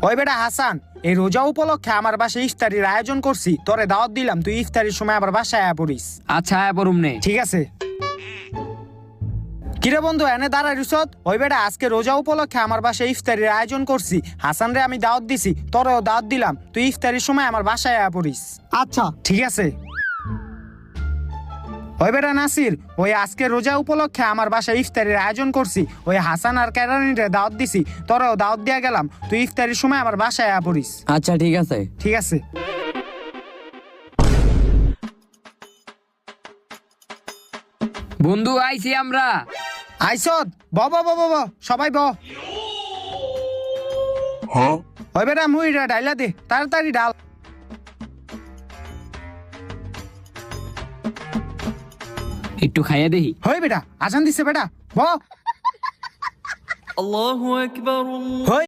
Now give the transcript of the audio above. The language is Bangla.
ওই বেটা হাসান, এই রোজা উপলক্ষে আমার বাসায় ইফতারির আয়োজন করছি, তোরে দাওয়াত দিলাম, তুই ইফতারির সময় আবার বাসায় আয়া পড়িস। আচ্ছা আয়া পড়ুম নে। ঠিক আছে। কিরে বন্ধু এনে দাঁড়াই রুসত? ওই বেটা আজকে রোজা উপলক্ষে আমার বাসায় ইফতারির আয়োজন করছি, হাসান রে আমি দাওয়াত দিছি, তোরেও দাওয়াত দিলাম, তুই ইফতারির সময় আমার বাসায় আয়া পড়িস। আচ্ছা ঠিক আছে। ওই বেটা নাসির, ওই আজকে রোজা উপলক্ষে আমার বাসায় ইফতারির আয়োজন করছি, ওই হাসান আর কেরানিরে দাওয়াত দিছি, তোরেও দাওয়াত দিয়া গেলাম, তুই ইফতারির সময় আমার বাসায় আয়া পড়িস। আচ্ছা ঠিক আছে। ঠিক আছে। বন্ধু আইছি আমরা। আইসত ব ব ব ব ব, সবাই ব। ওই বেটা মুইরা ডাইলা দে, তাড়াতাড়ি ডাল। একটু খাইয়া দেখি। হই বেটা আজান দিছে বেটা, ব। الله أكبر হই